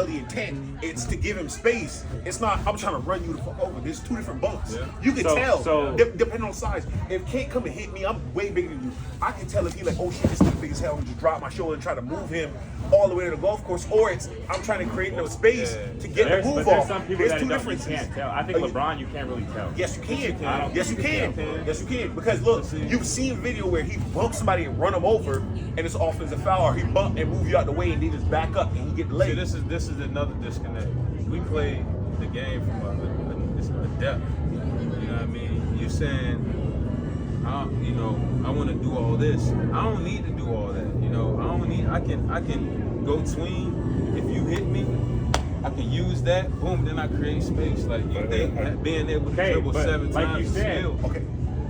tell the intent. It's to give him space. It's not, I'm trying to run you the fuck over. There's two different bumps. Yeah. You can tell, depending on size. If Kent come and hit me, I'm way bigger than you. I can tell if he like, oh shit, this is big as hell, and just drop my shoulder and try to move him all the way to the golf course, or it's I'm trying to create enough space to get the move off. There's two differences. You can't tell. I think LeBron, you can't really tell. Yes, you can. Yes, you can. Yes, you can. Because look, you've seen a video where he bumps somebody and run him over, and it's offensive foul, or he bump and move you out the way, and they just back up and he get the leg. See, this is another disconnect. We play the game from a depth. You know what I mean? You're saying, I want to do all this. I don't need to do all that. I can go tween. If you hit me, I can use that. Boom, then I create space. Like you think being able to dribble 7 times like you said, skill. Okay.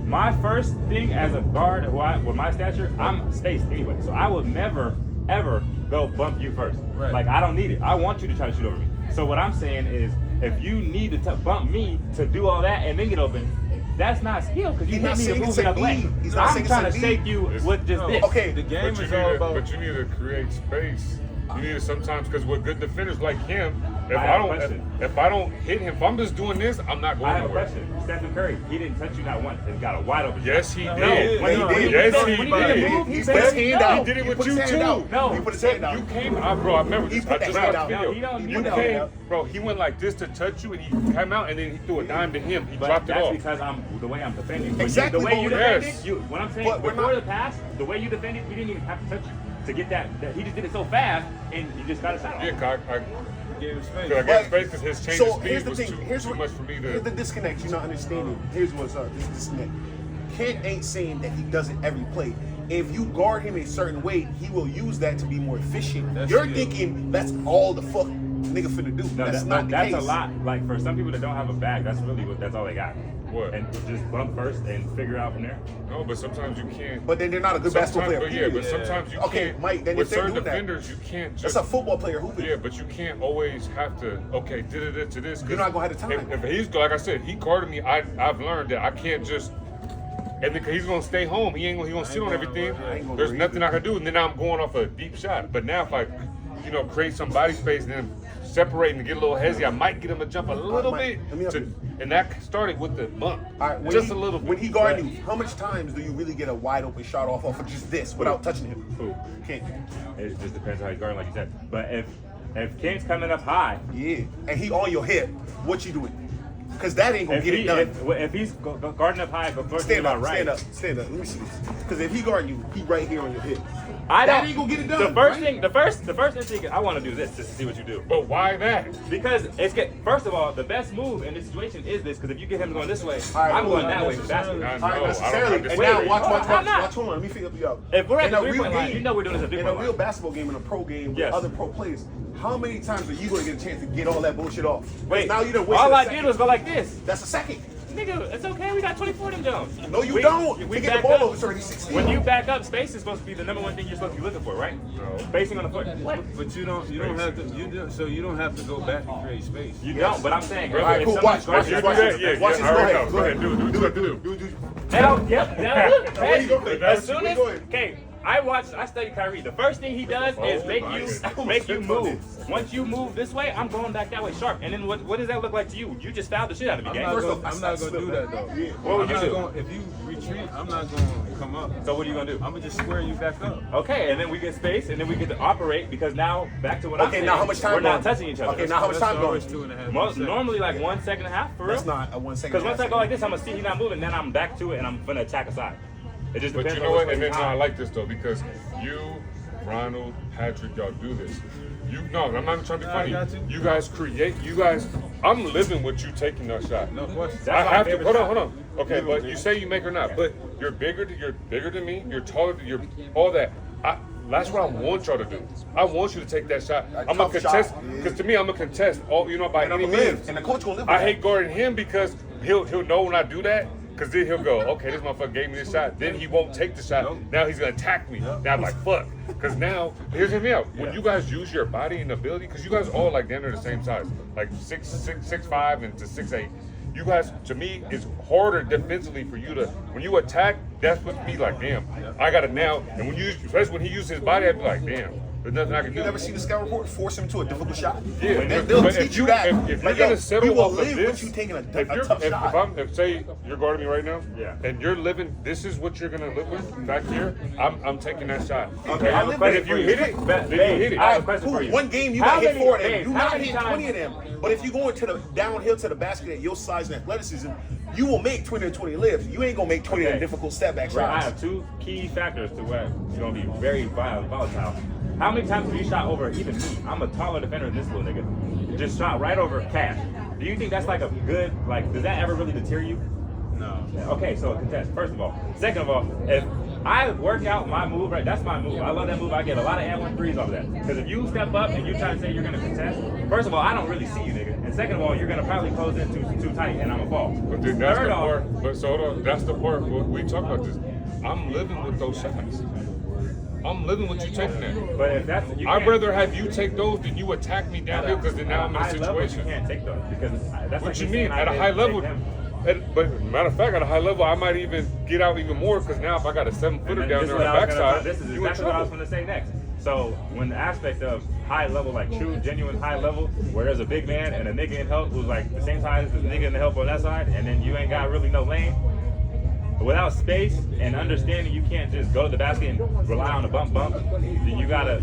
My first thing as a guard, with my stature, I'm spaced anyway. So I would never, ever go bump you first. Right. Like, I don't need it. I want you to try to shoot over me. So what I'm saying is, if you need to bump me to do all that and then get open, that's not skill, because you hit me to move it out the way. I'm trying to shake you with just this. Okay, the game is all about. But you need to create space. You need to sometimes, because with good defenders like him, if I don't hit him, if I'm just doing this, I'm not going I have nowhere. a question. Stephen Curry, he didn't touch you not once and got a wide open. Yes, he did. Yes, he did. He put his hand out. He did it with put his you hand too. out. No, he put his hand out. You came, bro. I remember this. I just watched the video. He don't You need came, that. bro. He went like this to touch you, and he came out, and then he threw a dime to him. He But dropped it that's off. because the way I'm defending. Exactly, The way you but defended, yes. what I'm saying, before the pass, the way you defended, he didn't even have to touch you to get that. He just did it so fast, and you just got to set off. Yeah, I Gave him space. gave him space because his change of here's speed the was thing. too much for me to. Here's the disconnect. You're not understanding. Here's what's up. This is disconnect. Kent ain't saying that he does it every play. If you guard him a certain way, he will use that to be more efficient. You're thinking that's all the fuck nigga finna do. No, that's not the case. That's a lot. Like, for some people that don't have a bag, that's all they got. What? And just bump first and figure out from there. No, but sometimes you can't. But then they're not a good basketball player. But yeah, but sometimes you okay, can't. Mike, then with if they're certain doing defenders, you can't just. that's a football player hooping. Yeah, but you can't always have to. Okay, did it to this. You're not gonna have the time. If he's like I said, he guarded me. I've learned that I can't just. And because he's gonna stay home, he gonna sit on everything. There's nothing I can do, and then I'm going off a deep shot. But now if I, create some body space and then separate and get a little hezzy, I might get him to jump a little bit. And that started with the bump, just a little bit. When he guarded you, how much times do you really get a wide open shot off of just this without touching him? Who? Can't. It just depends how you guard, like you said. But if Kent's coming up high, Yeah, and he on your hip, what you doing? Because that ain't gonna get it done. if he's guarding up high, but first Stand up, right. stand up. Let me see this. Because if he guarding you, he right here on your hip. That ain't gonna get it done. The first instinct, I want to do this just to see what you do. But why that? Because first of all, the best move in this situation is this. Because if you get him going this way, right, I'm hold going on, that way for basketball. I All right, know, necessarily. I And don't now Wait, watch. I'm not. Hold on, let me figure you out. If we're at In the a 3-point real line, game, you know we're doing this at in 3-point a real line. basketball game, in a pro game with Yes. other pro players, how many times are you going to get a chance to get all that bullshit off? Wait, now you done wasted all a I second. did was go like this. That's a second. Nigga, it's okay. We got 24 of them Jones. No, you don't. We We get back the ball up. over, it's already 16. When you back up, space is supposed to be the number one thing you're supposed to be looking for, right? No. Spacing on the foot. What? But you don't have to. So you don't have to go back and create space. You don't, but I'm saying. All right, if cool. someone's Watch guarding this. you- Watch this. Yeah, Watch this. I Go already ahead. know. Go ahead. Do it. Do. Hell, yep. Where you going? As soon Where as you going? okay, I study Kyrie. The first thing he does is make you move. Once you move this way, I'm going back that way sharp. And then what does that look like to you? You just fouled the shit out of me, I'm gang. not gonna do that though. What would you do? If you retreat, I'm not gonna come up. So what are you gonna do? I'm gonna just square you back up. Okay, and then we get space, and then we get to operate because now back to what I'm Okay, saying. now how much time We're not going? touching each other. Okay, now how much time going? That's always 2.5 Most, seconds. normally like 1 second and a half for real. That's not a 1 second. Because once I go like this, I'm gonna see he's not moving, then I'm back to it and I'm gonna attack aside. It just But depends you know on what? which And way then he's I high. like this though because you, Ronald, Patrick, y'all do this. No, I'm not even trying to be I funny. got you. You guys create. I'm living with you taking that shot. No question. That's I my have to. favorite Hold shot. on. Okay, but you say you make or not, but you're bigger than me. You're taller. You're all that. That's what I want y'all to do. I want you to take that shot. I'm gonna tough contest shot, yeah. because to me, I'm gonna contest all by And I'm any gonna live. means. And the coach gonna live with I that. hate guarding him because he'll know when I do that. Because then he'll go, okay, this motherfucker gave me this shot. Then he won't take the shot. Nope. Now he's going to attack me. Yep. Now I'm like, fuck. Because now, here's me out. When you guys use your body and ability, because you guys all like damn near the same size, like 6'5" and to 6'8". You guys, to me, it's harder defensively for you to, when you attack, that's what me like, damn, I got it now. And when you, especially when he uses his body, I'd be like, damn, There's nothing I can do. You never see the scout report force him to a difficult shot? Yeah, they'll teach you that. If you're gonna settle we will off of live this, with you taking a tough shot. If say you're guarding me right now, yeah, and you're living, this is what you're gonna live with back here. I'm taking that shot. Okay, I live but with if you hit it, then you hit it. I have a question for you. One game you got hit 4 of them. You not hit 20 of them. But if you go into the downhill to the basket at your size and athleticism, you will make 20 or 20 lifts. You ain't gonna make 20 of them difficult step back shots. I have 2 key factors to where it's gonna be very volatile. How many times have you shot over even me? I'm a taller defender than this little nigga. Just shot right over Cash. Do you think that's like a good, like, does that ever really deter you? No. Okay, so contest, first of all. Second of all, if I work out my move, right, that's my move. I love that move. I get a lot of and 1 3s off of that. Because if you step up and you try to say you're going to contest, first of all, I don't really see you, nigga. And second of all, you're going to probably close in too tight and I'm going to fall. But then that's the part, but so hold on, that's the part, we talk about this. I'm living with those shots. I'm living with you taking that. But if that's, I'd rather have you take those than you attack me downhill because then now I'm in a situation. You can't take those because that's what you mean? At a high level. But matter of fact, at a high level, I might even get out even more because now if I got a 7-footer down there on the backside, this is exactly what I was going to say next. So when the aspect of high level, like true, genuine high level, where there's a big man and a nigga in help who's like the same size as the nigga in the help on that side, and then you ain't got really no lane. Without space and understanding, you can't just go to the basket and rely on the bump. Then you gotta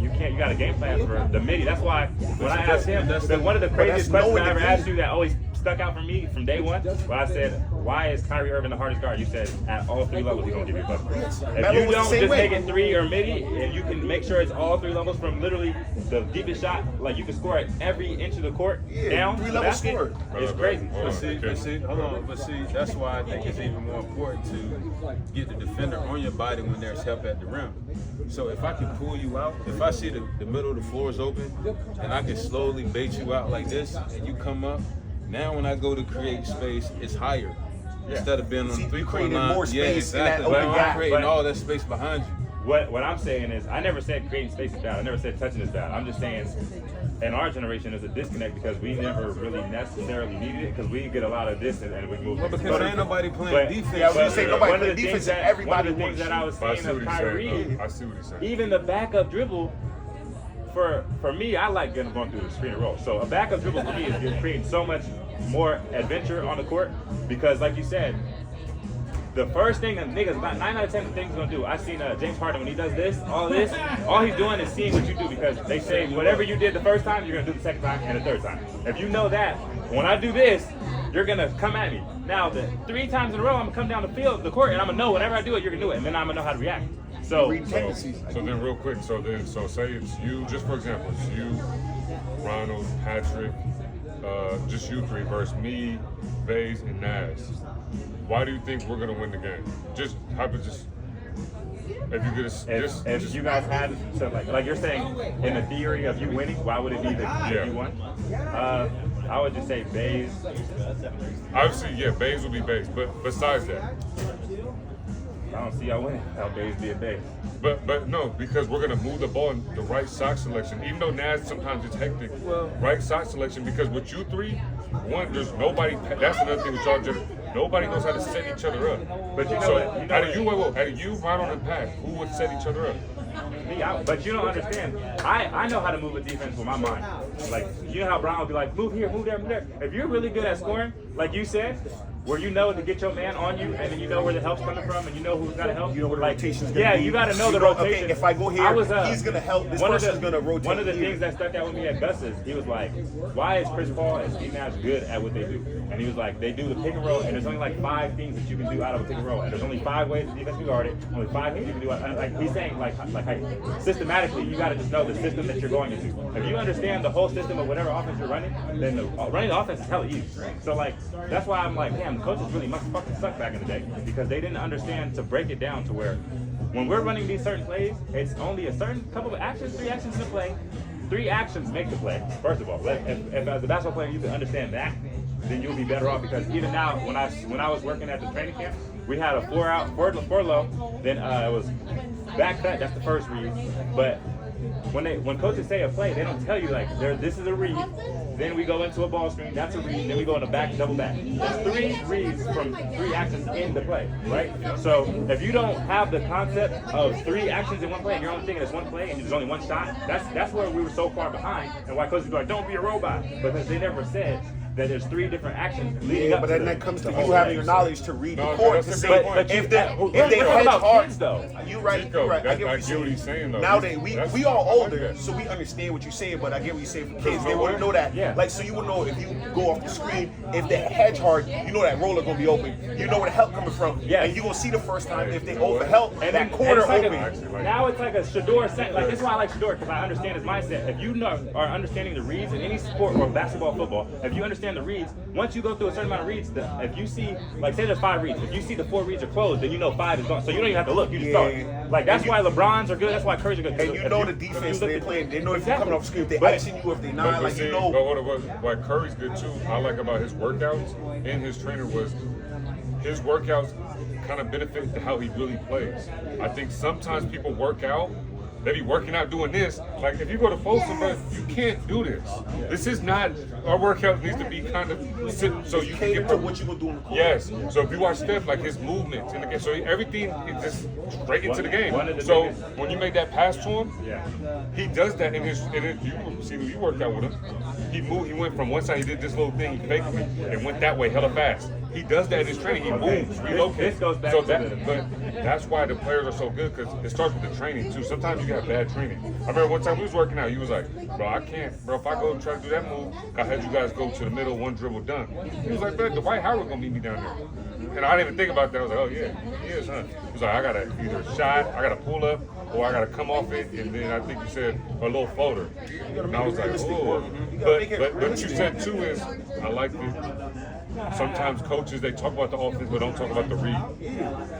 game plan for the midi. That's why when I asked him, one of the craziest questions I ever asked you that always stuck out for me from day one, when I said, why is Kyrie Irving the hardest guard? You said at all 3 levels he's gonna give you a bucket. If you don't just take it 3 or midi, and you can make sure it's all 3 levels from literally the deepest shot, like you can score at every inch of the court down 3 level score. It's crazy. But see, that's why I think it's even more important to get the defender on your body when there's help at the rim. So if I can pull you out, if I see the middle of the floor is open, and I can slowly bait you out like this, and you come up, now when I go to create space, it's higher. Yeah. Instead of being on the 3-point line, more space exactly. in that open I'm creating all that space behind you. What I'm saying is, I never said creating space is bad. I never said touching is bad. I'm just saying, in our generation, there's a disconnect because we never really necessarily needed it because we get a lot of this and we move. Well, because ain't nobody playing defense. Yeah, when you say nobody playing defense, everybody one of the things that I was saying of Kyrie, I see what he's saying. Even the backup dribble. For me, I like going through the screen and roll. So a backup dribble for me is creating so much more adventure on the court because, like you said, the first thing that niggas, 9 out of 10 things he's gonna do. I've seen James Harden when he does this, all he's doing is seeing what you do because they say whatever you did the first time, you're gonna do the second time and the third time. If you know that, when I do this, you're gonna come at me. Now, the 3 times in a row, I'm gonna come down the court, and I'm gonna know whenever I do it, you're gonna do it, and then I'm gonna know how to react. So then real quick, so say it's you, just for example, it's you, Ronald, Patrick, just you 3 versus me, Baze, and Naz. Why do you think we're gonna win the game? If you guys had so like you're saying in the theory of you winning, why would it be that you won? I would just say Baze. Obviously, yeah, Baze would be Baze, but besides that, I don't see y'all winning. How Baze be a Baze. But no, because we're gonna move the ball in the right sock selection. Even though Naz sometimes it's hectic, right sock selection. Because with you 3, one, there's nobody. That's another thing with y'all. Nobody knows how to set each other up. But out of you, Ronald, and Pat, who would set each other up? But you don't understand. I know how to move a defense with my mind. Like, you know how Brown would be like, move here, move there, move there. If you're really good at scoring, like you said, where you know to get your man on you, and then you know where the help's coming from, and you know who's got to help. You know where the rotation's going to be. Yeah, you got to know the rotation. Okay, if I go here, he's going to help. This person's going to rotate. One of the things that stuck out with me at Gus's, he was like, why is Chris Paul and Steve Nash good at what they do? And he was like, they do the pick and roll, and there's only like 5 things that you can do out of a pick and roll, and there's only 5 ways the defense can guard it, only 5 things you can do. Like he's saying, like systematically, you got to just know the system that you're going into. If you understand the whole system of whatever offense you're running, then running the offense is hella easy. So like, that's why I'm like, damn, the coaches really must fucking suck back in the day because they didn't understand to break it down to where when we're running these certain plays, it's only a certain couple of actions, 3 actions in the play. 3 actions make the play. First of all, if as a basketball player you can understand that, then you'll be better off because even now when I was working at the training camp, we had a 4 low, then it was back cut. That's the first read, but when coaches say a play, they don't tell you like this is a read, then we go into a ball screen, that's a read, then we go in the back, double back. There's 3 reads from 3 actions in the play, right? So if you don't have the concept of 3 actions in one play, and you're only thinking it's one play and there's only one shot, that's where we were so far behind, and why coaches be like, don't be a robot, because they never said that there's 3 different actions leading up but to then that comes to you having your knowledge to read the No, court. that's To a see good point. if they We're hedge about hard. kids, though. You're right. Tikko, You're right. I get I what get you're what he's saying, though. Nowadays, That's- we all I like older, that. so we understand what you're saying. But I get what you're saying for kids. There's They no wouldn't way. know that. Yeah. Like, so you would know if you go off the screen, if they hedge hard, you know that roller gonna be open. You know where the help coming from. Yeah. And you gonna see the first time if they You know what? overhelp And that then- corner and it's like open. now it's like a Shador set. Like this is why I like Shador, because I understand his mindset. If you are understanding the reads in any sport or basketball, football, if you understand the reads, once you go through a certain amount of reads, if you see, like say there's 5 reads, if you see the 4 reads are closed, then you know 5 is gone. So you don't even have to look. You just start. Like that's why LeBrons are good. That's why Curry's are good. And you know the defense they're playing. They know if you're coming off screen, if they But- icing you, if they not, like see, you know. But what Curry's good too, I like about his workouts and his trainer was his workouts kind of benefit to how he really plays. I think sometimes people work out, they be working out doing this. Like if you go to Folsom, bro, you can't do this. This is not, our workout needs to be kind of sitting so you can Cater get to what you gonna do in the court. Yes. So if you watch Steph, like his movements in the game, so everything is just straight into the game. One of the So biggest- when you make that pass to him, Yeah. he does that in his. You see, you worked out with him. He moved. He went from one side. He did this little thing. He faked it and went that way, hella fast. He does that in his training. He moves, relocates. This goes back so to that, but that's why the players are so good because it starts with the training too. Sometimes you got bad training. I remember one time we was working out. He was like, "Bro, I can't, bro. If I go try to do that move, I had you guys go to the middle, one dribble done." He was like, "Bro, Dwight Howard gonna meet me down there." And I didn't even think about that. I was like, "Oh yeah, he is, huh?" He was like, "I gotta either shot, I gotta pull up, or I gotta come off it, and then I think you said a little floater." And I was like, "Oh." But you said too is I like that. Sometimes coaches they talk about the offense but don't talk about the read.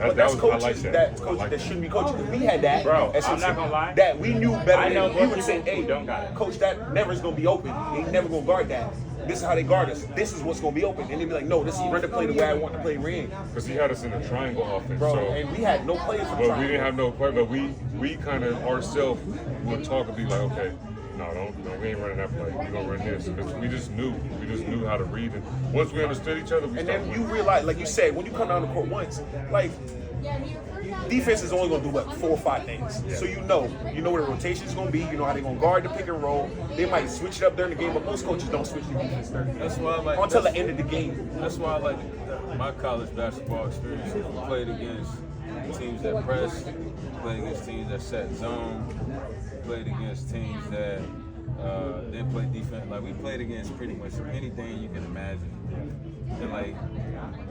But that's I coaches like that. that I coaches like that shouldn't be coaching. 'Cause we had that. Bro, at I'm not Simpson, gonna lie. That we knew better. I know than more we would say, people who "Hey, don't got it." coach, that never is gonna be open. They never gonna guard that. This is how they guard us. This is what's gonna be open." And they be like, "No, this is run the play the way I want to play ran." Because he had us in a triangle offense. Bro, so, and we had no players for but we triangle. didn't have no play. But we kind of ourselves would talk and be like, okay, no, we ain't running that play. We gonna run this. Because we just knew how to read it. Once we understood each other, we And started then you winning. realize, like you said, when you come down the court once, like defense is only gonna do what 4 or 5 things. So you know what the rotation is gonna be. You know how they're gonna guard the pick and roll. They might switch it up during the game, but most coaches don't switch the defense during the game. That's why I like until the end of the game. That's why I like my college basketball experience. We played against teams that press, played against teams that set zone, played against teams that didn't play defense. Like we played against pretty much anything you can imagine. And like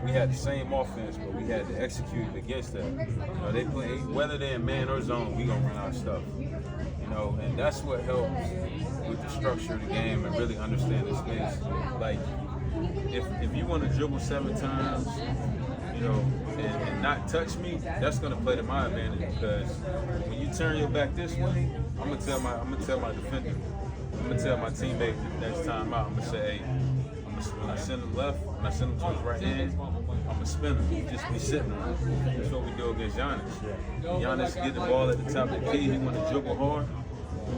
we had the same offense, but we had to execute it against that. You know, they play whether they're in man or zone, we gonna run our stuff. You know, and that's what helps with the structure of the game and really understand the space. Like if you want to dribble 7 times, you know, and not touch me, that's gonna play to my advantage because when you turn your back this way, I'm gonna tell my defender, I'm gonna tell my teammate next time out, I'm gonna say, hey, when I send him left, when I send him to his right hand, I'm gonna spin him. He just be sitting on him. That's what we do against Giannis. Giannis get the ball at the top of the key. He want to dribble hard.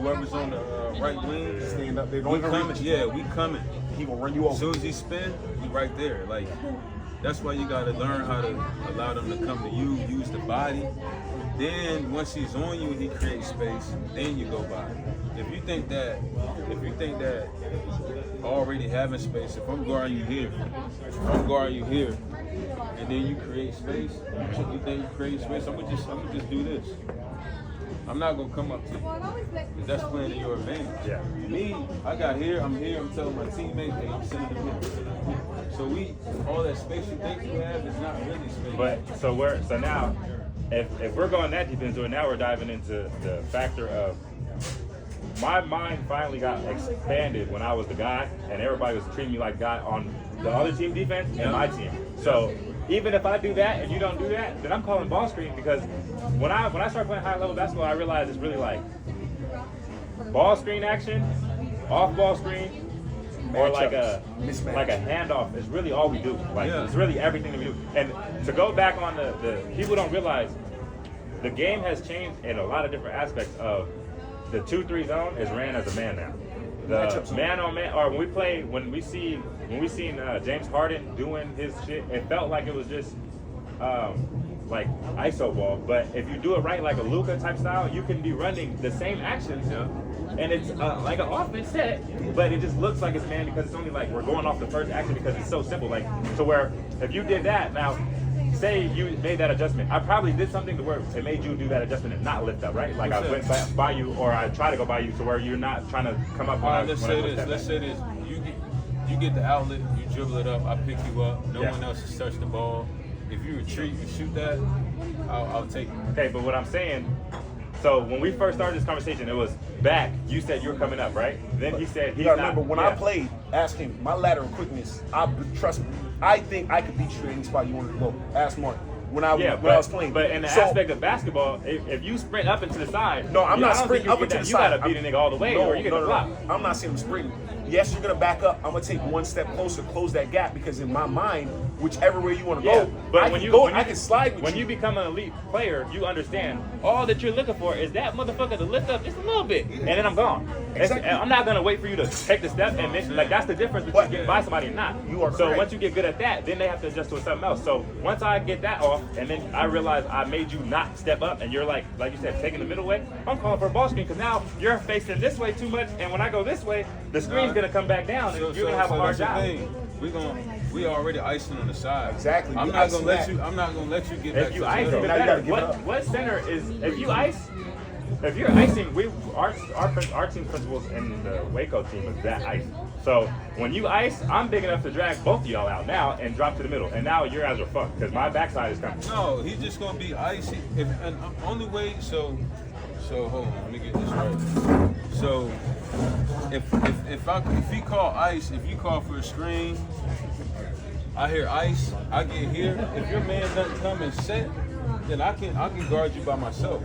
Whoever's on the right wing, Stand up. They we don't even coming. reach. Yeah, we coming. He gonna run you As over. soon as he spin, he right there. Like that's why you gotta learn how to allow them to come to you, use the body. Then once he's on you and he creates space, then you go by. If you think that already having space, if I'm guarding you here, and then you create space, you think you create space, I'm gonna just do this. I'm not gonna come up to you. 'Cause that's playing to your advantage. Yeah. Me, I got here, I'm telling my teammates, hey, I'm sending them here. So all that space you think you have is not really space. But so now, if we're going that deep into it, now we're diving into the factor of my mind finally got expanded when I was the guy, and everybody was treating me like guy on the other team defense and my team. So even if I do that and you don't do that, then I'm calling ball screen because when I started playing high level basketball, I realized it's really like ball screen action, off ball screen, or like a handoff is really all we do. Like it's really everything that we do. And to go back on the people don't realize the game has changed in a lot of different aspects of the 2-3 zone is ran as a man now. The man on man, or when we seen James Harden doing his shit, it felt like it was just like ISO ball. But if you do it right, like a Luka type style, you can be running the same actions, and it's like an offense set, but it just looks like it's man because it's only like we're going off the first action because it's so simple. Like to where if you did that now. Say you made that adjustment. I probably did something to where it made you do that adjustment and not lift up, right? Like I went by you, or I try to go by you, to where you're not trying to come up. Let's say this. You get the outlet, you dribble it up, I pick you up. No one else has touched the ball. If you retreat and shoot that, I'll take it. Okay, but what I'm saying. So when we first started this conversation, it was back. You said you were coming up, right? Then he said he's not. Remember when I played, ask him my lateral quickness. Trust me. I think I could beat you any spot you want to go. Ask Mark. When I was playing. But in the aspect of basketball, if you sprint up into the side, I'm not sprinting up into the side. You gotta beat a nigga all the way, or you get a block. I'm not saying I'm sprinting. Yes, you're gonna back up. I'm gonna take one step closer, close that gap, because in my mind, whichever way you want to go, but I can slide with you. When you become an elite player, you understand all that you're looking for is that motherfucker to lift up just a little bit, and then I'm gone. Exactly. I'm not gonna wait for you to take the step and then, like that's the difference between getting by somebody and not. You are so correct. Once you get good at that, then they have to adjust to something else. So once I get that off, and then I realize I made you not step up, and you're like you said, taking the middle way. I'm calling for a ball screen because now you're facing this way too much, and when I go this way, the screen's gonna come back down. You're gonna have a hard job. We already icing on the side. Exactly. I'm not gonna let you get back if you to ice the even middle. better. What center is if you ice? If you're icing, our team principals in the Waco team is that ice. So when you ice, I'm big enough to drag both of y'all out now and drop to the middle. And now your guys are fucked because my backside is coming. No, he's just gonna be icy. Only way. So hold on, let me get this right. So if he call ice, if you call for a screen, I hear ice, I get here. If your man doesn't come and set, then I can guard you by myself.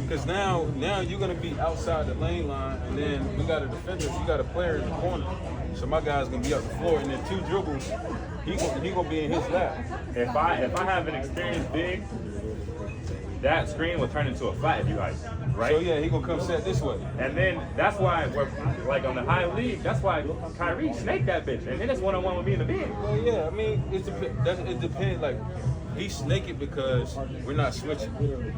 Because now you're gonna be outside the lane line, and then we got a defender, you got a player in the corner. So my guy's gonna be up the floor, and then 2 dribbles, he gonna be in his lap. If I have an experienced big, that screen will turn into a flat if you ice, right? So yeah, he gonna come set this way. And then that's why we're like on the high league. That's why Kyrie snaked that bitch, and then it's 1-on-1 with me in the big. Well, yeah, I mean it depends. Like he snake it because we're not switching.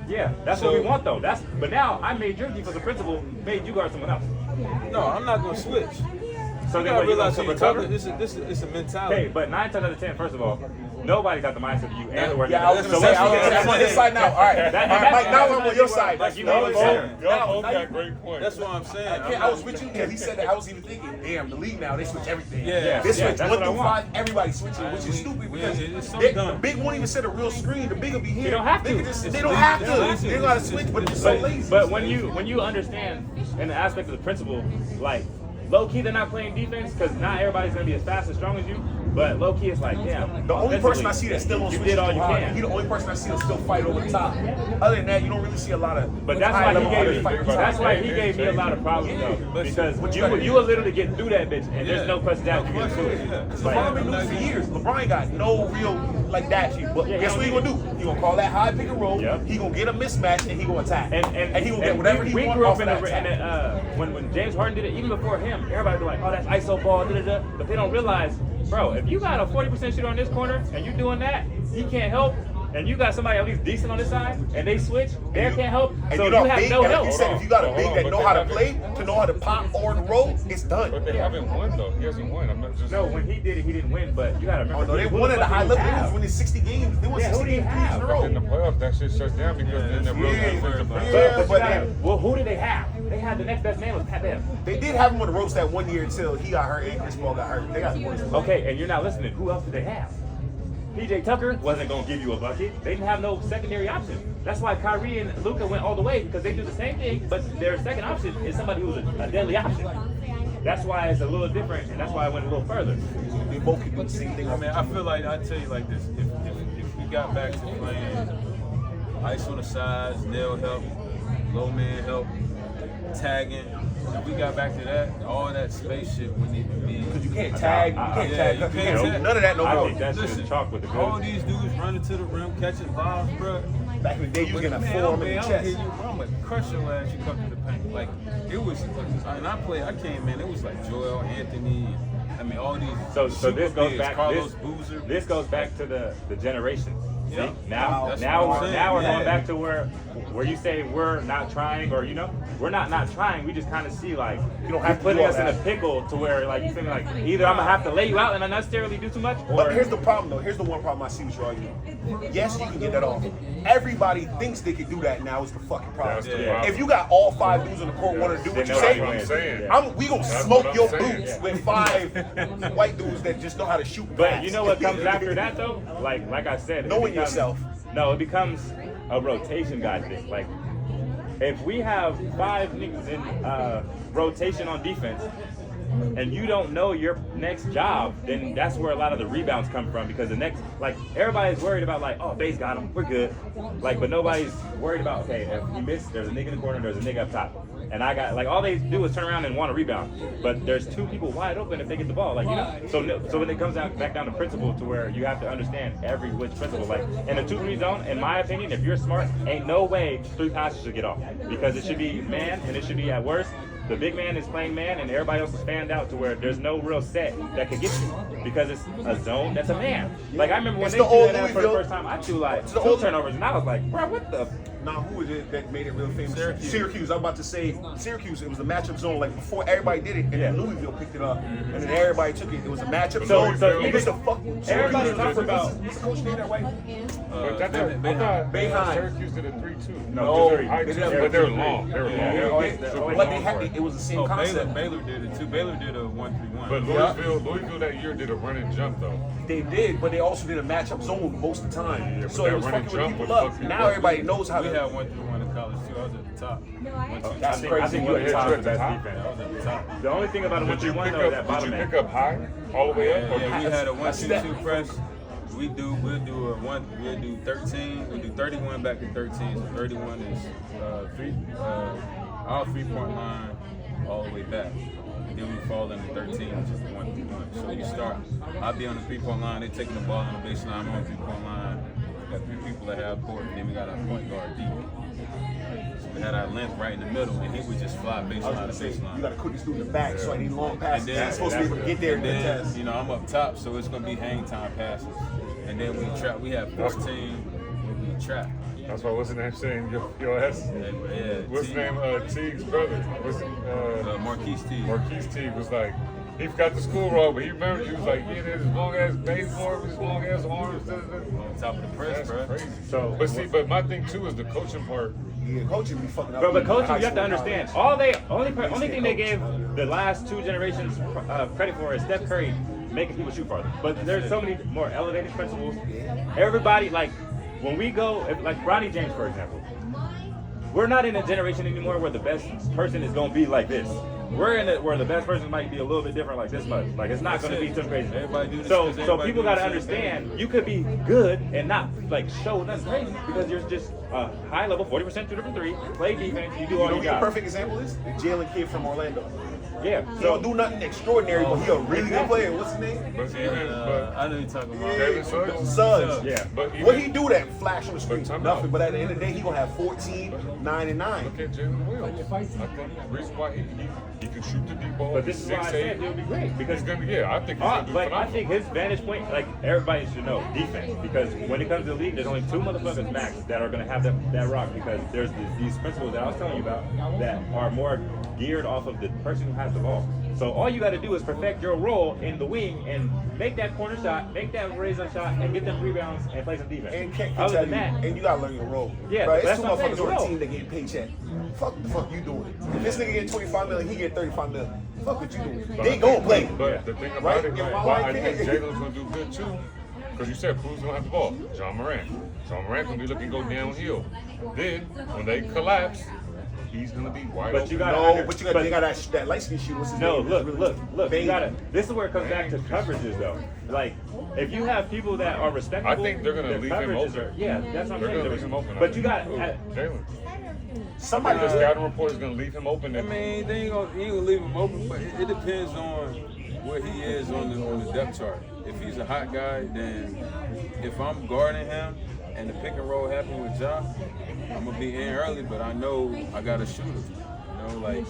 Yeah, that's what we want though. But now I made your defensive principal made you guard someone else. No, I'm not gonna switch. So you then gotta realize it's a mentality. Okay, but 9 times out of 10, first of all, nobody got the mindset of you and the work. Yeah, I was gonna say I'm on his side now. All right, Mike, now I'm on your side. Like you always say. Y'all both got great points. That's what I'm saying. I was with you because he said that. I was even thinking, damn, the league now they switch everything. Yeah. They switch 1 that's what I through want. 5. Everybody switching, which is stupid because it's so the dumb. big won't even set a real screen. The big will be here. They don't have to. They don't have to. They gotta switch, but it's so lazy. But when you understand in the aspect of the principle, like low key they're not playing defense because not everybody's gonna be as fast and strong as you. But low key it's like, damn. The only person I see that still don't you switch did all you hard. can. He the only person I see that still fight over the top. Other than that, you don't really see a lot of. But that's why he gave me a lot of problems though. Because you will literally get through that bitch and there's no question that you get through it. Because LeBron been doing it for years. LeBron got no real like that shit. But guess what he gonna do? He gonna call that high pick and roll. He gonna get a mismatch and he gonna attack. And he gonna get whatever he wants. We grew up when James Harden did it, even before him, everybody be like, oh, that's ISO ball, da-da-da. But they don't realize, bro, if you got a 40% shooter on this corner and you doing that, he can't help. And you got somebody at least decent on this side, and they switch, they can't help. So you have no help. Like you said, if you got a big that know how to play, to know how to pop or to roll, it's done. But they haven't won though. He hasn't won. I'm not just. No, when he did it, he didn't win. But you gotta remember. Oh no, they won at a high level. They was winning 60 games. They won 60 games in a row. In the playoffs, that shit shut down because then the real Well, who did they have? They had the next best man was Pat Bev. They did have him on the ropes that 1 year until he got hurt and Chris Paul got hurt. They got the worst. Okay, and you're not listening. Who else did they have? PJ Tucker wasn't going to give you a bucket. They didn't have no secondary option. That's why Kyrie and Luka went all the way because they do the same thing, but their second option is somebody who's a deadly option. That's why it's a little different, and that's why I went a little further. They both can do the same thing. I mean, I feel like I tell you like this: if we got back to playing ice on the sides, nail help, low man help, tagging. If we got back to that, all that space shit would need to be. Because you can't tag, you can't tag. None of that no more. I think that shit is chalk with the good. All these dudes running to the rim, catching balls, bro. Back in the day, you was getting a forearm in the chest. I'm gonna crush your ass. You come to the paint. like it was. And I came in. It was like Joel Anthony. I mean, all these. So this goes bigs, back. Carlos Boozer. This goes back to the generations. Yeah. See? Now we're going back to where you say we're not trying, or we're not trying. We just kind of see like you don't have to putting do all us in that. a pickle to where like you feel like either I'm gonna have to lay you out and unnecessarily do too much, or but here's the problem though. Here's the one problem I see with your argument. Yes, you can get that off. Everybody thinks they can do that now. Is the fucking problem. That's the problem. If you got all 5 dudes on the court want to do what you Then say, nobody wins. saying. we gonna That's smoke what your I'm saying. boots with 5 white dudes that just know how to shoot. But pass. you know what comes after that though? Like I said, Knowing yourself. No, it becomes a rotation, guys. Like if we have 5 niggas in rotation on defense, and you don't know your next job, then that's where a lot of the rebounds come from. Because the next, like everybody's worried about like, oh, Baze got him, we're good. Like, but nobody's worried about, okay, if he missed, there's a nigga in the corner, there's a nigga up top. And I got like all they do is turn around and want a rebound, but there's 2 people wide open if they get the ball, So when it comes back down to principle, to where you have to understand every which principle. Like in a 2-3 zone, in my opinion, if you're smart, ain't no way 3 passes should get off, because it should be man, and it should be at worst the big man is playing man, and everybody else is fanned out to where there's no real set that can get you, because it's a zone that's a man. Like I remember when they did that for the first time, I threw like 2 turnovers, and I was like, bro, what the. Now, who was it that made it real famous? Syracuse. I'm about to say Syracuse. It was a matchup zone. Like before everybody did it, and then Louisville picked it up, and then everybody took it. It was a matchup zone. So It was the fuck. everybody talks about. What's the coach name that way? Boeheim. Syracuse did a 3-2. No, but they're long. They were long. But they had it was the same concept. Baylor did it too. Baylor did a 1-3-1. But Louisville that year did a run and jump though. They did, but they also did a matchup zone most of the time. Yeah, so it was fucking with people up. Now everybody knows how We to. had 1-3-1 in college too. I was at the top. That's I crazy. think you at the top of the best I defense. was at the top. The only thing about a Did you 1-3-1 though, that pick bottom up? Did you end. pick up high all the way up? Or Yeah, we had a That's 1-2-2 press. We'll do 13. We'll do 31 back to 13. So 31 is our 3-point line all the way back. And then we fall into 13, which is the 1-3-1. So you start. I'll be on the 3-point line. They're taking the ball on the baseline. I'm on the 3-point line. We got 3 people that have court, and then we got our point guard deep. So we had our length right in the middle, and he would just fly baseline to baseline. You got to put this dude in the back, so I need long passes. And then- He's supposed to be able to get there in the test. I'm up top, so it's gonna be hang time passes. And then we trap. We have 14. We trap. That's why what's the name saying your ass? Yeah. What's the name? Teague's brother. What's Marquise Teague. Marquise Teague was like, he forgot the school wrong, but he remembered. He was like, yeah, there's this long ass Bazemore with his long ass arms. On top of the press, That's bro. crazy. So, But my thing too is the coaching part. Yeah, coaching be fucking up. But coaching, you have to understand. Only thing they gave the last 2 generations credit for is Steph Curry making people shoot farther. But there's so many more elevated principles. Everybody, like when we go, like Ronnie James, for example, we're not in a generation anymore where the best person is going to be like this. We're in it where the best person might be a little bit different, like this much. Like it's not going to be some crazy. Everybody do this So 'cause everybody people do got to the same understand thing. you could be good and not like show nothing crazy, because you're just a high level 40% shooter from 3, play defense, you do You all know your who your job. perfect example is? The Jalen kid from Orlando. Yeah. He don't do nothing extraordinary, but he a really good player. What's his name? But even, I know you're talking about. Jalen Suggs. Suggs. Yeah. But even, What he do that flash on the screen? time Nothing. out. But at the end of the day, he gonna have 14, 9, and 9. Look at Jalen Williams. I think the reason why he can shoot the deep ball. But this is why I 6'8". said it would be great, because He's gonna be, I think he's gonna do but I phenomenal. think his vantage point, like everybody should know, defense. Because when it comes to the league, there's only 2 motherfuckers max that are gonna have that rock, because there's these principles that I was telling you about that are more geared off of the person who has the ball. So all you got to do is perfect your role in the wing and make that corner shot, make that raise-up shot, and get them rebounds and play some defense. And can't Other tell than you, that, and you gotta learn your role. Yeah, Bro, it's that's 2 what I'm saying, motherfuckers on your the role. team that get paycheck. Fuck the fuck you doing? If this nigga get 25 million, he get 35 million. Fuck what you doing? They gon' play. But the thing about Right? it, Yeah, why I right. think Jalen's gonna do good too, because you said who's gonna have the ball? John Morant. John Morant's gonna be looking to go downhill. Then when they collapse, he's gonna be wide But open. you got They got that light skin shooter. What's his No, name? look. You Baby. gotta. This is where it comes back to coverages, though. Like, if you have people that are respectable, I think they're gonna their leave him coverages open. are- Yeah, that's what I'm They're saying. gonna leave him open. But you got. Jalen. Somebody The just scouting report is gonna leave him open. I And mean, he ain't gonna leave him open, but it depends on where he is on the depth chart. If he's a hot guy, then if I'm guarding him and the pick and roll happen with Ja, I'm gonna be in early, but I know I got a shooter. You know know, like.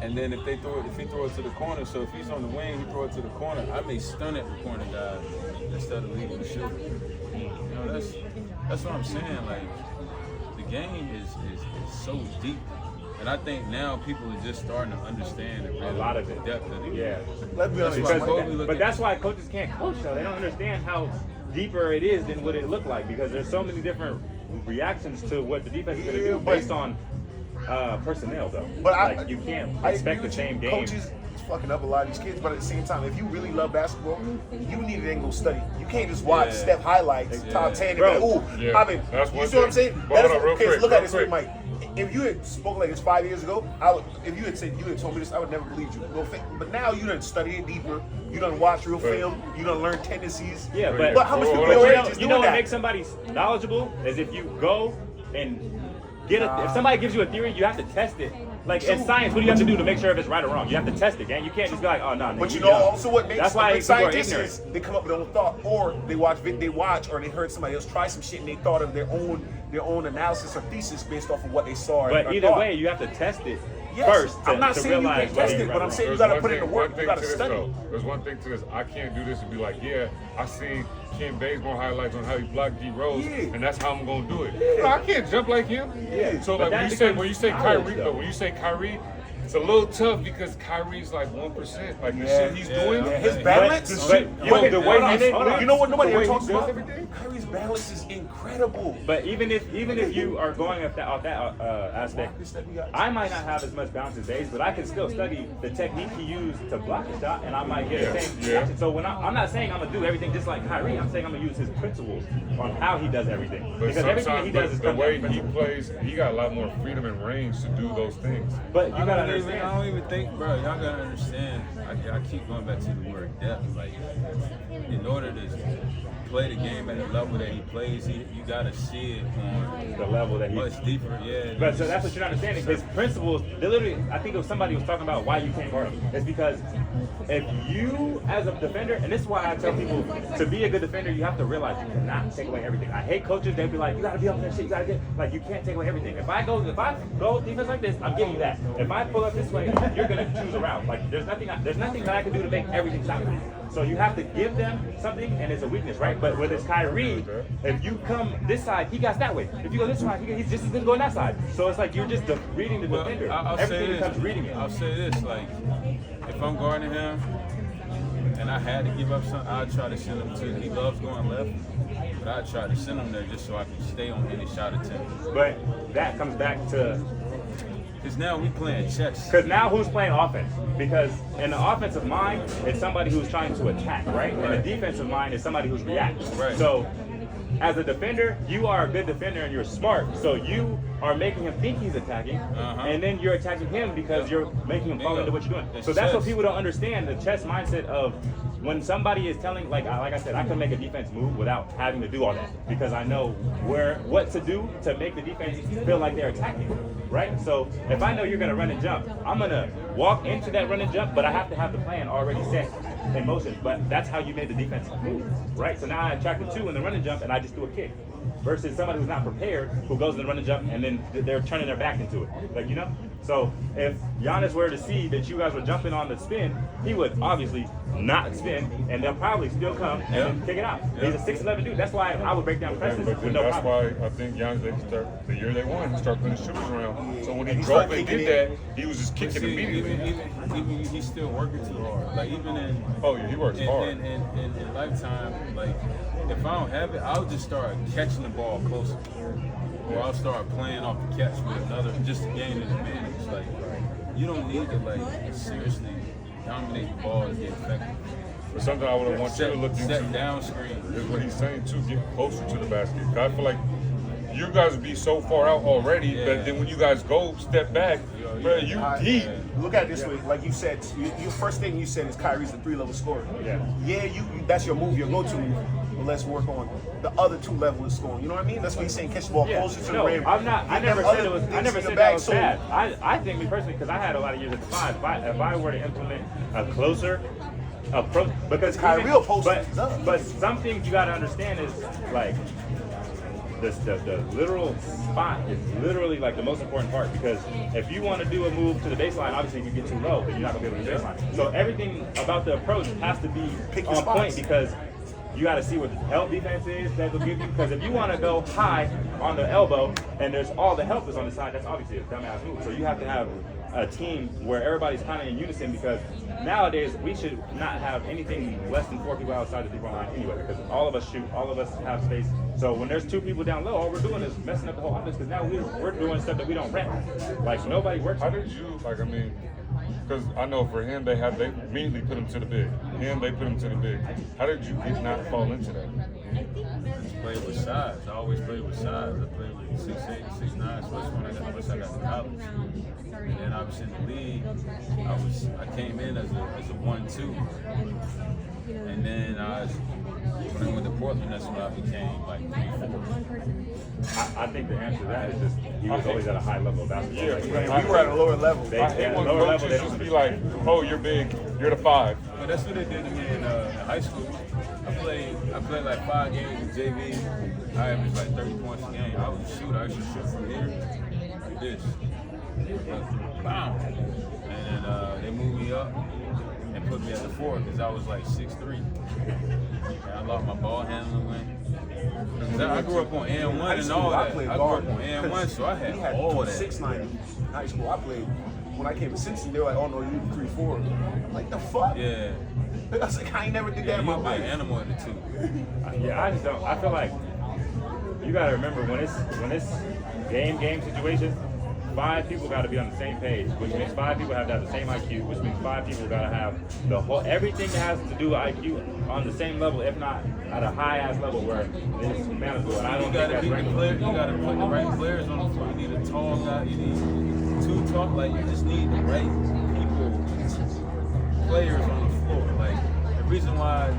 And then if he throw it to the corner, so if he's on the wing, he throw it to the corner. I may stun at the corner guy instead of leading the shooter. You know, that's what I'm saying. Like the game is so deep, and I think now people are just starting to understand a lot of the depth of the game. Yeah, let's be honest. But that's why coaches can't coach though. They don't understand how deeper it is than what it looked like because there's so many different reactions to what the defense is going to do based on personnel though. But you can't expect the same game. Coaches fucking up a lot of these kids, but at the same time, if you really love basketball, you need to then go study. You can't just watch Steph highlights, top 10, and be like, ooh, I mean, you see what I'm saying? Look at this, Mike. If you had spoken like this 5 years ago, if you had told me this, I would never believe you. But now you done study it deeper. You done watch real film. You done learn tendencies. Yeah, but how much people you know what makes somebody knowledgeable is if you go and if somebody gives you a theory, you have to test it. Like in science, what do you have to do to make sure if it's right or wrong? You have to test it, gang. You can't just be like, oh no. But you know also what makes scientists is they come up with their own thought, or they watch or they heard somebody else try some shit and they thought of their own analysis or thesis based off of what they saw. But either way, you have to test it first. I'm not saying you can't test it, but I'm saying you got to put in the work. You got to study. There's one thing to this. I can't do this and be like, yeah, I seen Ken Bazemore highlights on how he blocked D Rose, and that's how I'm gonna do it. No, I can't jump like him. Yeah. So like when you say Kyrie, it's a little tough because Kyrie's like 1%. Like the shit he's doing, his balance. You know what nobody ever talks about? Kyrie's balance is incredible. But even if you are going off that aspect, I might not have as much balance as Baze, but I can still study the technique he used to block the shot, and I might get the same reaction. So when I'm not saying I'm gonna do everything just like Kyrie, I'm saying I'm gonna use his principles on how he does everything. But because everything that he does is the way he plays, he got a lot more freedom and range to do those things. But you gotta understand. I don't even think, bro. Y'all gotta understand. I keep going back to the word depth. Like, in order to play the game at the level that he plays, you gotta see it on the level that much deeper. Yeah. But so that's what you're not understanding. His principles, they literally, I think it was somebody was talking about why you can't guard him. It's because if you, as a defender, and this is why I tell people to be a good defender, you have to realize you cannot take away everything. I hate coaches. They'll be like, you gotta be up in that shit. You gotta get like you can't take away everything. If I go defense like this, I'm giving you that. If I pull up this way, you're gonna choose a route. Like there's nothing that I can do to make everything stop. So you have to give them something, and it's a weakness, right? But with this Kyrie, if you come this side, he goes that way. If you go this side, he's just as good going that side. So it's like you're just reading the defender. Everything becomes reading it. I'll say this, like, if I'm guarding him, and I had to give up something, I'd try to send him to, he loves going left, but I'd try to send him there just so I can stay on any shot attempt. But that comes back to... Because now we playing chess. Because now who's playing offense? Because in the offensive mind, it's somebody who's trying to attack, right? And the defensive mind is somebody who's reacting. Right. So as a defender, you are a good defender and you're smart. So you are making him think he's attacking, and then you're attacking him because you're making him fall into what you're doing. So that's what people don't understand, the chess mindset of when somebody is telling, like I said, I can make a defense move without having to do all that because I know what to do to make the defense feel like they're attacking, right? So if I know you're going to run and jump, I'm going to walk into that run and jump, but I have to have the plan already set in motion. But that's how you made the defense move, right? So now I attract the two in the run and jump, and I just do a kick. Versus somebody who's not prepared, who goes in the run and jump, and then they're turning their back into it. Like, you know? So if Giannis were to see that you guys were jumping on the spin, he would obviously not spin, and they'll probably still come and then kick it out. He's a 6'11" dude. That's why I would break down presses with no that's problem. Why I think Giannis, they start the year they won, start putting shooters around. So when he drove and did that, he was just kicking immediately. Even he's still working too hard. Like even in he works hard. In lifetime, like if I don't have it, I'll just start catching the ball closer. Or I'll start playing off the catch with another, just to gain an advantage. Like, you don't need to, like, seriously dominate the ball to get effective. But something I would want you to look into down screen is what he's saying, too, get closer to the basket. I feel like you guys would be so far out already, but then when you guys go step back, bro, you deep. Look at it this way, like you said, your first thing you said is Kyrie's a 3-level scorer. Yeah, you that's your move, your go-to move. But let's work on the other 2 levels of scoring. You know what I mean? That's what he's saying, catch the ball closer to the rim. I never said that was bad. I think, me personally, because I had a lot of years at the 5, if I were to implement a closer approach, because Kyrie will post but some things you got to understand is like the literal spot is literally like the most important part, because if you want to do a move to the baseline, obviously if you get too low, then you're not gonna be able to do the baseline. So everything about the approach has to be on point, because you got to see what the help defense is that will give you. Because if you want to go high on the elbow and there's all the help is on the side, that's obviously a dumbass move. So you have to have a team where everybody's kind of in unison, because nowadays we should not have anything less than 4 people outside the 3-point line anyway, because all of us shoot, all of us have space. So when there's 2 people down low, all we're doing is messing up the whole offense, because now we're doing stuff that we don't rep. Like nobody works. How did you, because I know for him, they immediately put him to the big. They put him to the big. How did you not fall into that? Play with size. I always played with size. I played with 6'8", 6'9", especially when I got to college. And then obviously in the league, I came in as a 1-2. And then when I went to Portland, that's when I became like 3-4. I think the answer to that is just he was always at a high level of basketball. Yeah, we were at a lower level. I hate when coaches just be like, "Oh, you're big, you're the 5." Well, that's what they did to me in high school. I played like 5 games in JV. I averaged like 30 points a game. I was a shooter. I used to shoot from here like this. Bam! And then they moved me up and put me at the 4 because I was like 6'3". And I lost my ball handling. I grew up on N1 and all that. I grew up on N1, so I had all that. 6'9" in high school. I played. When I came to Simpson, they were like, "Oh no, you 3-4." I'm like, the fuck? Yeah. I was like, I ain't never did that in my life. Animal at the 2. Yeah, I just don't. I feel like you gotta remember when it's game situation, 5 people got to be on the same page, which means 5 people have to have the same IQ, which means 5 people got to have the whole everything that has to do with IQ on the same level, if not at a high ass level where it's manageable. And I don't think that's right. You got to put the right players on the floor. You need a tall guy. You need 2 tall. Like you just need the right players on the floor. Like the reason why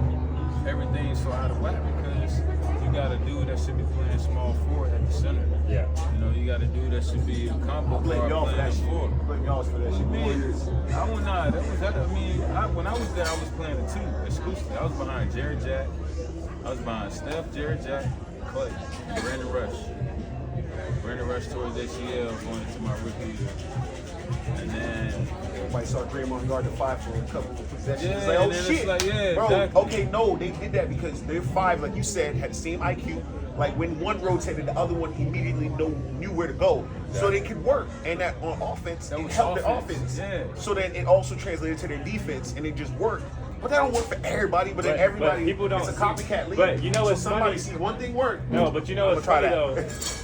everything's so out of whack because you got a dude that should be playing small forward at the center. Yeah. You know, you got a dude that should be a combo guard playing the floor. Blame y'all for that shit. I would not. When I was there, I was playing the 2 exclusively. I was behind Jared Jack. I was behind Steph, Jared Jack, Clay, and Brandon Rush. Brandon Rush towards ACL going into my rookie year. And then everybody saw Draymond guard the 5 for a couple of possessions. Yeah, it's like, oh shit. shit. Like, yeah, bro, exactly. okay, no, they did that because their 5, like you said, had the same IQ. Like when one rotated, the other one immediately knew where to go, so they could work. And that on offense, it helped their offense. Yeah. So then it also translated to their defense, and it just worked. But that don't work for everybody. But then everybody, but people don't it's a copycat league. But you know what's somebody funny? see one thing work. No, but you know what's funny though? that.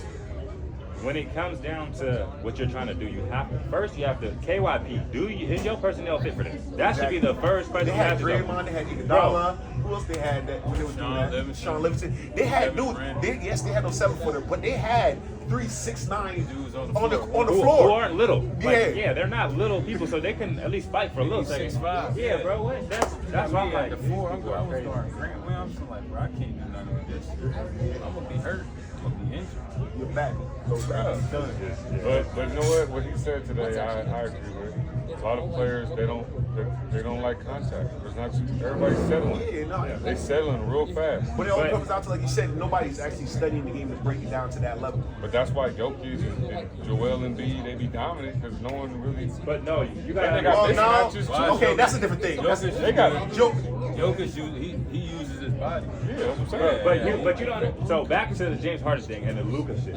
When it comes down to what you're trying to do, you have to KYP. Is your personnel fit for this? That should be the first question They you had have to know. Draymond, they had Iguodala. Who else they had that when they was doing that? Sean Livingston. They had dudes. They had no 7-footer, but they had 3, 6'9" dudes on the floor. Who aren't little. Yeah, they're not little people, so they can at least fight for a little second. 6'5". Yeah, bro. What? That's why I'm like. The 4, I was starting Grant Williams. I'm like, bro, I can't do nothing with this. I'm gonna be hurt. I'm gonna be injured. You're back. Go back. Done. But you know what he said today, I agree with. A lot of players they don't like contact. It's not everybody's settling. Yeah, no. They settling real fast. But it all comes out to, like you said, nobody's actually studying the game to break it down to that level. But that's why Jokic and Joel Embiid they be dominant because no one really. But no, you got. Okay, that's a different thing. They got Jokic, he uses his body. Yeah, that's what I'm saying. But you don't. So back to the James Harden thing and the Luka shit.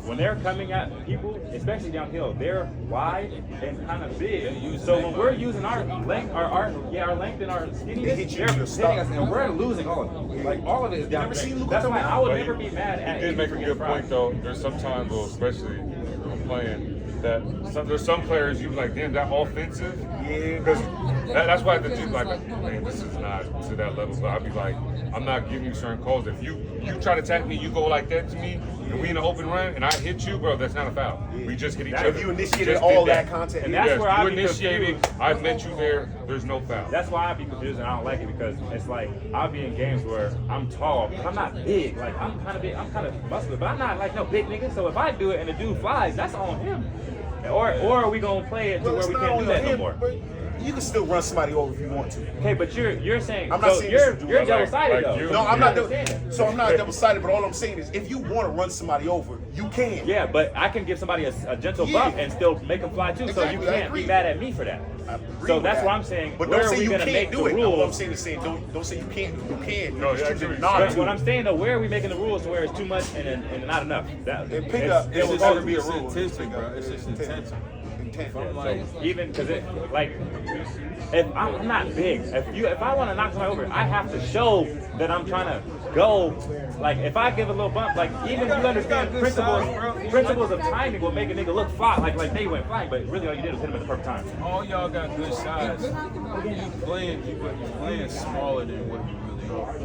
When they're coming at people, especially downhill, they're wide and kind of big. So when we're using our length, our length and our skinniness, they're hitting us, and we're losing all of it. Like all of it is down. That's why I would never be mad at. You did make a good point though. There's sometimes, especially when playing, that there's some players you be like, damn, that offensive. Yeah. Because that's why the dude like, man, this is not to that level. But I'd be like, I'm not giving you certain calls. If you try to attack me, you go like that to me, and we in an open run, and I hit you, bro, that's not a foul. Yeah. We just hit each other. If you initiated all that content, and that's where I be initiated. I met you there. There's no foul. That's why I be confused, and I don't like it because it's like I'll be in games where I'm tall, but I'm not big. Like I'm kind of big, I'm kind of muscular, but I'm not like no big nigga. So if I do it and the dude flies, that's on him. Or are we gonna play it to where we can't do that no more? You can still run somebody over if you want to. Okay, but you're saying I'm not saying you're you're double-sided though. No, I'm not. So I'm not double-sided. But all I'm saying is, if you want to run somebody over, you can. Yeah, but I can give somebody a gentle bump and still make them fly too. Exactly, So you can't be mad at me for that. So that's what I'm saying. But where don't are say we you gonna can't make do the it. rules? What I'm saying is, don't say you can't. You can. No, It's yeah, choosing that's not But to. what I'm saying though, where are we making the rules to where it's too much and not enough? And pick up. It will always be a rule. Intention, bro. It's just intention. So even because it like if I'm not big, if I want to knock somebody over, I have to show that I'm trying to go. Like if I give a little bump, like even if you understand principles of timing will make a nigga look fly, like they went flying, but really all you did was hit him at the perfect time. All y'all got good size. You playing smaller than what you really are.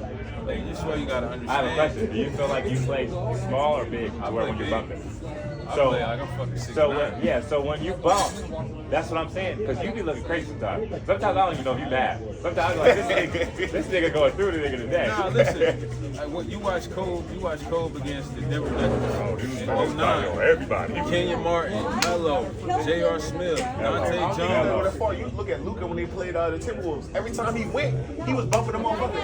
Like this way you gotta understand. I have a question. Do you feel like you play small or big to where when you're bumping? So, like I'm fucking 6'9". So when you bump, that's what I'm saying. Because you be looking crazy sometimes. Sometimes I don't even know if you mad. Sometimes I'm like, this nigga going through the nigga today. Nah, listen. Like, what you watch Kobe against the Denver Nuggets. Oh, dude, everybody. Kenyon Martin, Melo, J.R. Smith, Dante Jones. You look at Luka when they played the Timberwolves. Every time he went, he was bumping them off of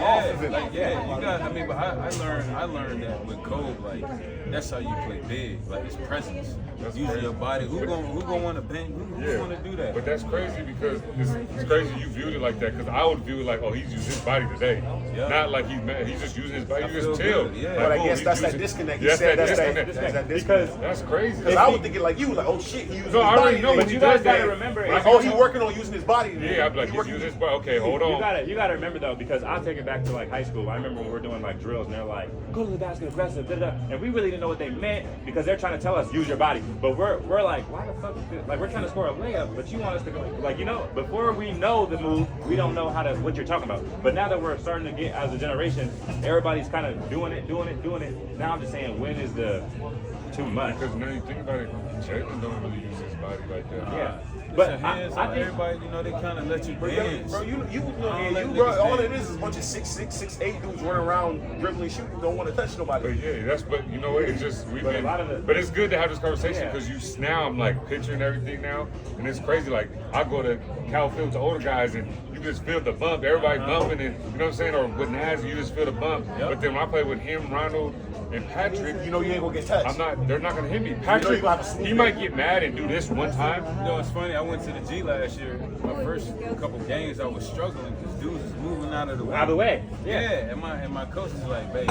him. Like, you got. I mean, but I learned that with Kobe, like that's how you play big. Like it's presence. Using your body. Who gonna want to bang? Who want to do that? But that's crazy because it's crazy you viewed it like that. Because I would view it like, oh, he's using his body today, not like he's mad. He's just using his body. You just chill. Yeah. Like, but I guess that's that disconnect. That's that disconnect. Because that's crazy. Because I was thinking like you, like, oh shit, he using his I already body. know, but you guys gotta remember. Like, oh, he's working on using his body. Yeah, I'd be like, he's using his body. Okay, hold on. You gotta remember though, because I'll take it back to like high school. I remember when we were doing like drills and they're like, go to the basket aggressive, and we really didn't know what they meant because they're trying to tell us use your body. But we're like, why the fuck is this? Like we're trying to score a layup, but you want us to go like, you know, before we know the move, we don't know what you're talking about. But now that we're starting to get as a generation, everybody's kind of doing it. Now I'm just saying, when is the too much? Because now you think about it, Jalen don't really use his body like that. Yeah. But I think everybody, they kind of let you dance. Bro, bro, all it is a bunch of 6'6", 6'8" dudes running around dribbling, shooting, don't want to touch nobody. But you know what? It's just but it's good to have this conversation because now I'm like picturing everything now, and it's crazy. Like I go to Cal Field to older guys, and you just feel the bump. Everybody bumping, and you know what I'm saying? Or with Naz, you just feel the bump. Yep. But then when I play with him, Ronald, and Patrick, you know you ain't gonna get touched. They're not gonna hit me. Patrick, he might get mad and do this one time. It's funny. I went to the G last year. My first couple games, I was struggling because dudes was moving out of the way. Out of the way. Yeah. And my coach is like, "Babe,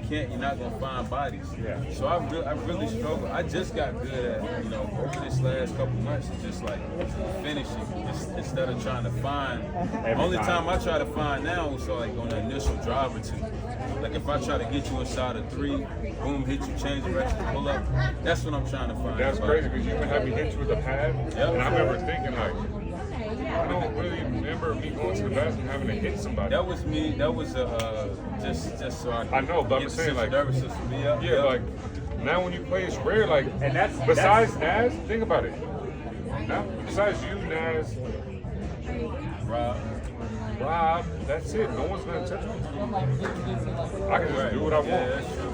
you're not gonna find bodies." Yeah. So I really struggled. I just got good at over this last couple months, just like finishing instead of trying to find. Only time I try to find now is like on the initial drive or two. Like if I try to get you inside of 3, boom, hit you, change direction, pull up. That's what I'm trying to find. That's crazy because you can have me hit you with a pad, and I remember thinking like, I don't really remember me going to the basket and having to hit somebody. That was me. That was just so I know, but I'm saying like nervous system. Like now when you play, it's rare. Like, and that's besides Naz, think about it. Now besides you, Naz, Rob, that's it. No one's gonna touch me. I can just do what I want. Yeah, that's true.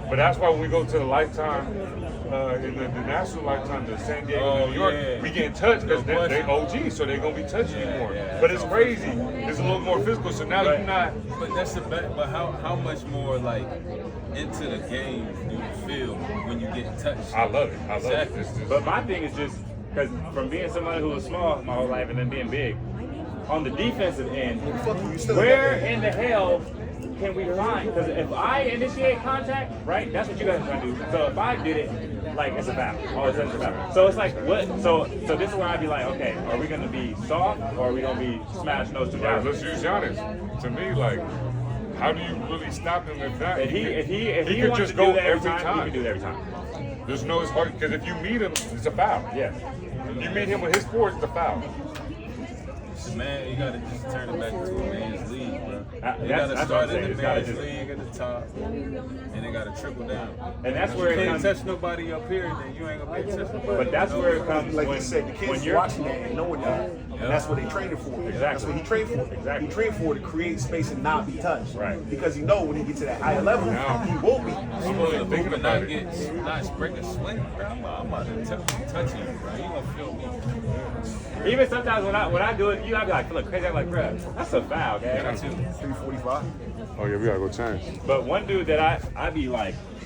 But that's why when we go to the Lifetime, in the national Lifetime, the San Diego, New York, we get in touch because they OG, so they're gonna be touching you more. But it's crazy. It's a little more physical. So now you're not. But that's the best. But how much more like into the game do you feel when you get touched? I love it. I love it. But my thing is just because from being somebody who was small my whole life and then being big, on the defensive end, where in the hell can we find? Because if I initiate contact, right, that's what you guys are trying to do. So if I did it, like it's a foul. All of a sudden it's a foul. So it's like what? So this is where I'd be like, okay, are we gonna be soft or are we gonna be smash those two guys? Let's use Giannis. To me, like, how do you really stop him if not? If he could wants just to go do that every time, time. he can do that every time. There's no it's hard because if you meet him, it's a foul. Yes. You meet him with his force, it's a foul. Man, you gotta just turn it back to a man's league, bro. You That's gotta start in the it's man's league at the top, and they gotta trickle down. And that's where you it can't comes. touch nobody up here, then you ain't gonna be able to touch nobody. But that's where it comes. Like when, you said, the kids when you're watching that and knowing that. And that's what they training for. Exactly. That's what he trained for. Exactly. He trained for to create space and not be touched. Right. Because he know when he gets to that higher level, he won't be. I'm gonna move and not break a sweat, bro. I'm about to touch you, bro. You gonna feel me. Even sometimes when I do it, I be like, look crazy. I'm like, bro, that's a foul, man. 345. Oh yeah, we gotta go change. But one dude that I be like,